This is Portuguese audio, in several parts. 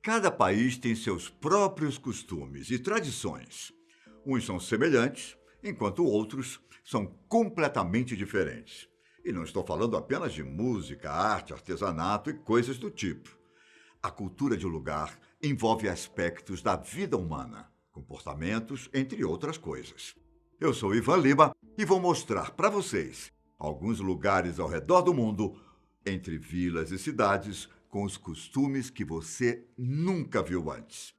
Cada país tem seus próprios costumes e tradições. Uns são semelhantes, enquanto outros são completamente diferentes. E não estou falando apenas de música, arte, artesanato e coisas do tipo. A cultura de um lugar envolve aspectos da vida humana, comportamentos, entre outras coisas. Eu sou Ivan Lima e vou mostrar para vocês alguns lugares ao redor do mundo, entre vilas e cidades, com os costumes que você nunca viu antes.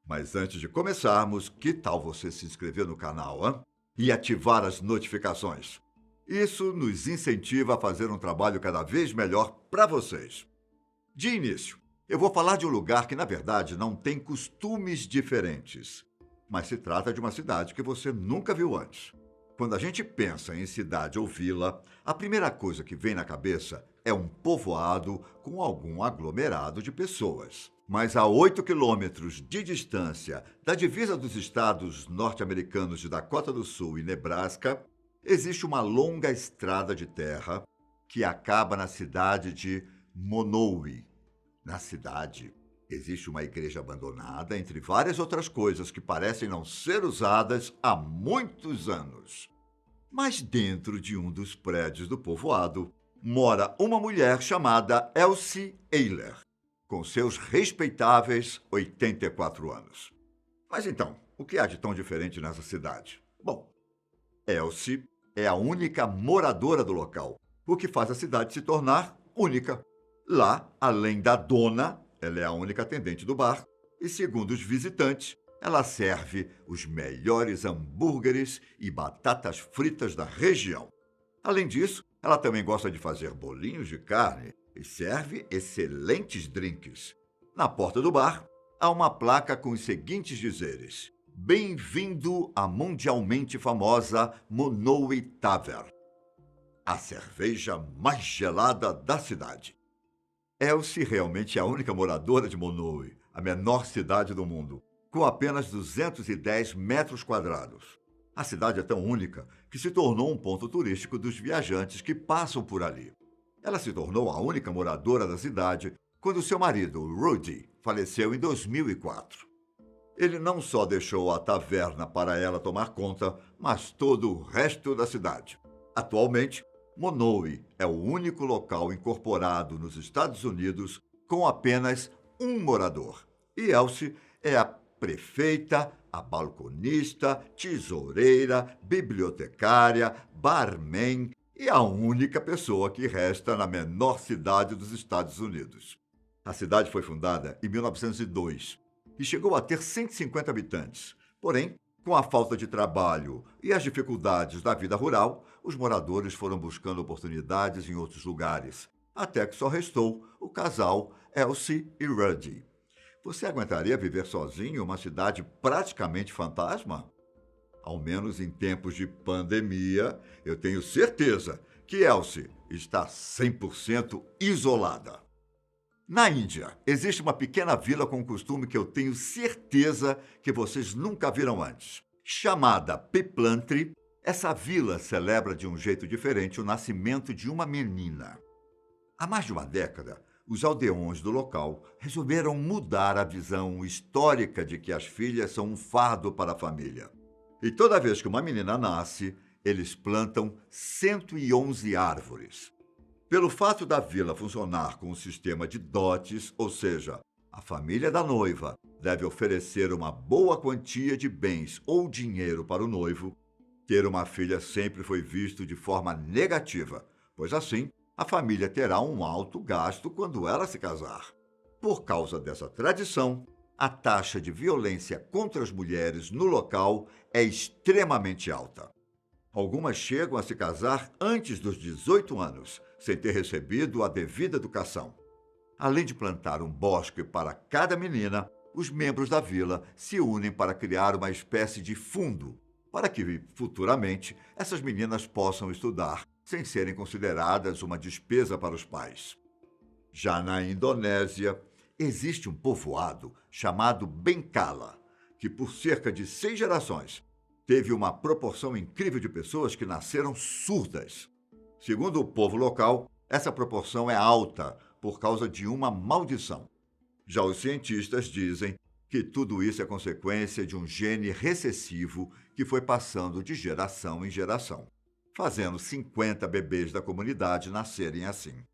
Mas antes de começarmos, que tal você se inscrever no canal, hein? E ativar as notificações? Isso nos incentiva a fazer um trabalho cada vez melhor para vocês. De início, eu vou falar de um lugar que, na verdade, não tem costumes diferentes, mas se trata de uma cidade que você nunca viu antes. Quando a gente pensa em cidade ou vila, a primeira coisa que vem na cabeça é um povoado com algum aglomerado de pessoas. Mas a 8 quilômetros de distância da divisa dos estados norte-americanos de Dakota do Sul e Nebraska, existe uma longa estrada de terra que acaba na cidade de Monowi. Na cidade, existe uma igreja abandonada, entre várias outras coisas que parecem não ser usadas há muitos anos. Mas dentro de um dos prédios do povoado, mora uma mulher chamada Elsie Eiler, com seus respeitáveis 84 anos. Mas então, o que há de tão diferente nessa cidade? Bom, Elsie é a única moradora do local, o que faz a cidade se tornar única. Lá, além da dona, ela é a única atendente do bar e, segundo os visitantes, ela serve os melhores hambúrgueres e batatas fritas da região. Além disso, ela também gosta de fazer bolinhos de carne e serve excelentes drinks. Na porta do bar, há uma placa com os seguintes dizeres: Bem-vindo à mundialmente famosa Monowi Tavern, a cerveja mais gelada da cidade. Elsie realmente é a única moradora de Monowi, a menor cidade do mundo, com apenas 210 metros quadrados. A cidade é tão única que se tornou um ponto turístico dos viajantes que passam por ali. Ela se tornou a única moradora da cidade quando seu marido, Rudy, faleceu em 2004. Ele não só deixou a taverna para ela tomar conta, mas todo o resto da cidade. Atualmente, Monowi é o único local incorporado nos Estados Unidos com apenas um morador. E Elsie é a prefeita, a balconista, tesoureira, bibliotecária, barman e a única pessoa que resta na menor cidade dos Estados Unidos. A cidade foi fundada em 1902 e chegou a ter 150 habitantes. Porém, com a falta de trabalho e as dificuldades da vida rural, os moradores foram buscando oportunidades em outros lugares, até que só restou o casal Elsie e Rudy. Você aguentaria viver sozinho em uma cidade praticamente fantasma? Ao menos em tempos de pandemia, eu tenho certeza que Elsie está 100% isolada. Na Índia, existe uma pequena vila com um costume que eu tenho certeza que vocês nunca viram antes. Chamada Piplantri, essa vila celebra de um jeito diferente o nascimento de uma menina. Há mais de uma década, os aldeões do local resolveram mudar a visão histórica de que as filhas são um fardo para a família. E toda vez que uma menina nasce, eles plantam 111 árvores. Pelo fato da vila funcionar com um sistema de dotes, ou seja, a família da noiva deve oferecer uma boa quantia de bens ou dinheiro para o noivo, ter uma filha sempre foi visto de forma negativa, pois assim a família terá um alto gasto quando ela se casar. Por causa dessa tradição, a taxa de violência contra as mulheres no local é extremamente alta. Algumas chegam a se casar antes dos 18 anos, sem ter recebido a devida educação. Além de plantar um bosque para cada menina, os membros da vila se unem para criar uma espécie de fundo, para que, futuramente, essas meninas possam estudar, sem serem consideradas uma despesa para os pais. Já na Indonésia, existe um povoado chamado Bengkala, que por cerca de 6 gerações teve uma proporção incrível de pessoas que nasceram surdas. Segundo o povo local, essa proporção é alta por causa de uma maldição. Já os cientistas dizem que tudo isso é consequência de um gene recessivo que foi passando de geração em geração, fazendo 50 bebês da comunidade nascerem assim.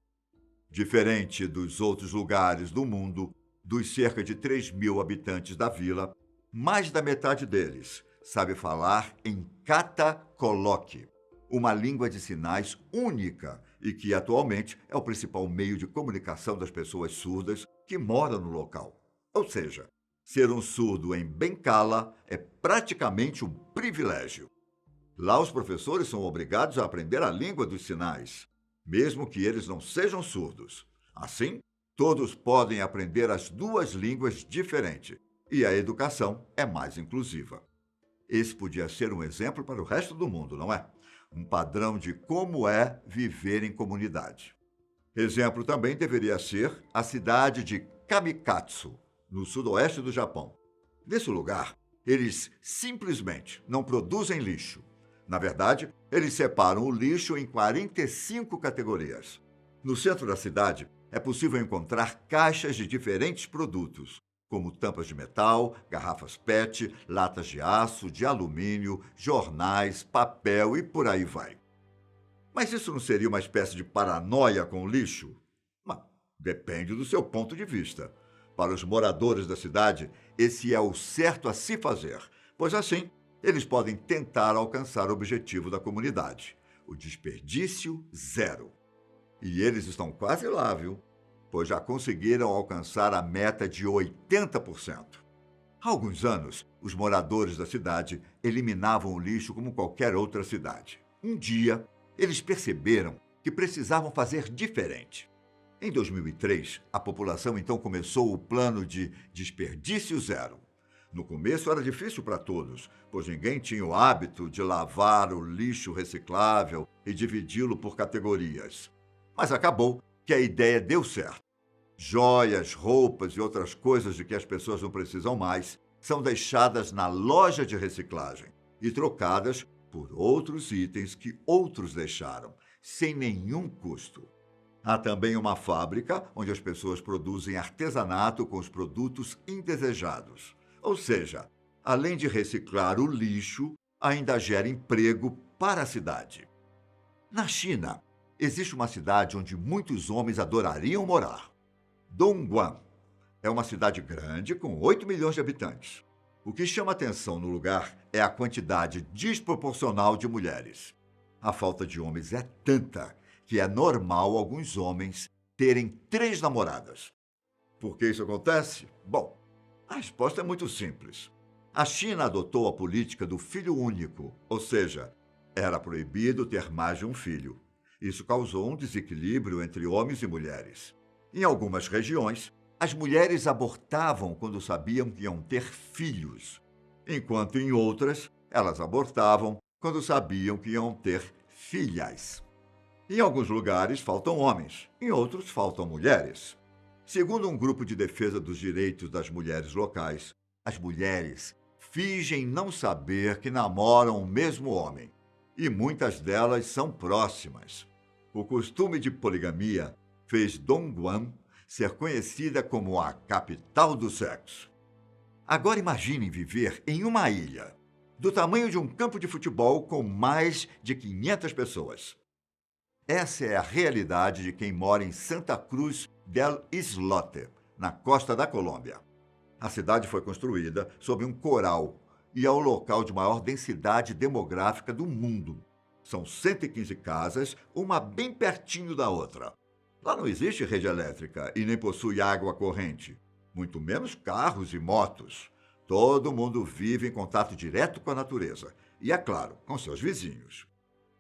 Diferente dos outros lugares do mundo, dos cerca de 3.000 habitantes da vila, mais da metade deles sabe falar em Kata-Coloque, uma língua de sinais única e que atualmente é o principal meio de comunicação das pessoas surdas que moram no local. Ou seja, ser um surdo em Bencala é praticamente um privilégio. Lá os professores são obrigados a aprender a língua dos sinais, mesmo que eles não sejam surdos. Assim, todos podem aprender as duas línguas diferentes e a educação é mais inclusiva. Esse podia ser um exemplo para o resto do mundo, não é? Um padrão de como é viver em comunidade. Exemplo também deveria ser a cidade de Kamikatsu, no sudoeste do Japão. Nesse lugar, eles simplesmente não produzem lixo. Na verdade, eles separam o lixo em 45 categorias. No centro da cidade, é possível encontrar caixas de diferentes produtos, como tampas de metal, garrafas PET, latas de aço, de alumínio, jornais, papel e por aí vai. Mas isso não seria uma espécie de paranoia com o lixo? Mas depende do seu ponto de vista. Para os moradores da cidade, esse é o certo a se fazer, pois assim eles podem tentar alcançar o objetivo da comunidade, o desperdício zero. E eles estão quase lá, viu? Pois já conseguiram alcançar a meta de 80%. Há alguns anos, os moradores da cidade eliminavam o lixo como qualquer outra cidade. Um dia, eles perceberam que precisavam fazer diferente. Em 2003, a população então começou o plano de desperdício zero. No começo era difícil para todos, pois ninguém tinha o hábito de lavar o lixo reciclável e dividi-lo por categorias. Mas acabou que a ideia deu certo. Joias, roupas e outras coisas de que as pessoas não precisam mais são deixadas na loja de reciclagem e trocadas por outros itens que outros deixaram, sem nenhum custo. Há também uma fábrica onde as pessoas produzem artesanato com os produtos indesejados. Ou seja, além de reciclar o lixo, ainda gera emprego para a cidade. Na China, existe uma cidade onde muitos homens adorariam morar. Dongguan é uma cidade grande com 8 milhões de habitantes. O que chama atenção no lugar é a quantidade desproporcional de mulheres. A falta de homens é tanta que é normal alguns homens terem 3 namoradas. Por que isso acontece? Bom, a resposta é muito simples. A China adotou a política do filho único, ou seja, era proibido ter mais de um filho. Isso causou um desequilíbrio entre homens e mulheres. Em algumas regiões, as mulheres abortavam quando sabiam que iam ter filhos, enquanto em outras, elas abortavam quando sabiam que iam ter filhas. Em alguns lugares faltam homens, em outros faltam mulheres. Segundo um grupo de defesa dos direitos das mulheres locais, as mulheres fingem não saber que namoram o mesmo homem, e muitas delas são próximas. O costume de poligamia fez Dongguan ser conhecida como a capital do sexo. Agora imaginem viver em uma ilha, do tamanho de um campo de futebol com mais de 500 pessoas. Essa é a realidade de quem mora em Santa Cruz del Islote, na costa da Colômbia. A cidade foi construída sob um coral e é o local de maior densidade demográfica do mundo. São 115 casas, uma bem pertinho da outra. Lá não existe rede elétrica e nem possui água corrente, muito menos carros e motos. Todo mundo vive em contato direto com a natureza e, é claro, com seus vizinhos.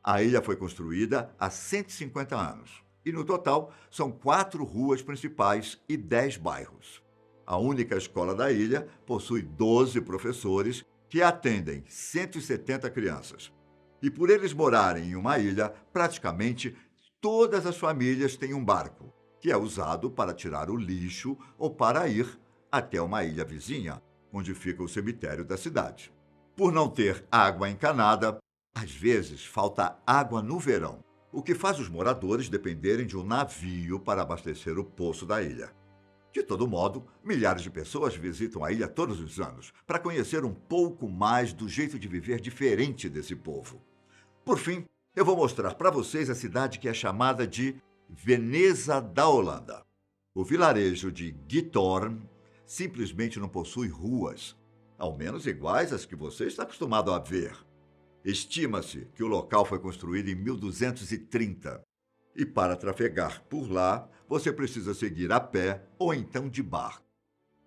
A ilha foi construída há 150 anos e, no total, são 4 ruas principais e 10 bairros. A única escola da ilha possui 12 professores que atendem 170 crianças. E por eles morarem em uma ilha, praticamente todas as famílias têm um barco, que é usado para tirar o lixo ou para ir até uma ilha vizinha, onde fica o cemitério da cidade. Por não ter água encanada, às vezes falta água no verão, o que faz os moradores dependerem de um navio para abastecer o poço da ilha. De todo modo, milhares de pessoas visitam a ilha todos os anos para conhecer um pouco mais do jeito de viver diferente desse povo. Por fim, eu vou mostrar para vocês a cidade que é chamada de Veneza da Holanda. O vilarejo de Giethoorn simplesmente não possui ruas, ao menos iguais às que você está acostumado a ver. Estima-se que o local foi construído em 1230. E para trafegar por lá, você precisa seguir a pé ou então de barco.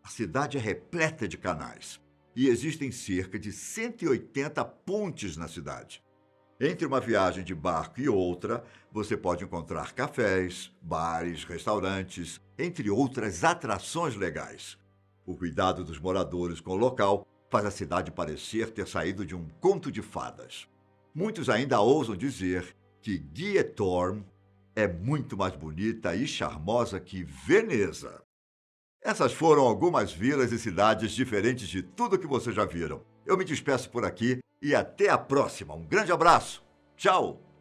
A cidade é repleta de canais e existem cerca de 180 pontes na cidade. Entre uma viagem de barco e outra, você pode encontrar cafés, bares, restaurantes, entre outras atrações legais. O cuidado dos moradores com o local faz a cidade parecer ter saído de um conto de fadas. Muitos ainda ousam dizer que Giethoorn é muito mais bonita e charmosa que Veneza. Essas foram algumas vilas e cidades diferentes de tudo que vocês já viram. Eu me despeço por aqui e até a próxima. Um grande abraço. Tchau!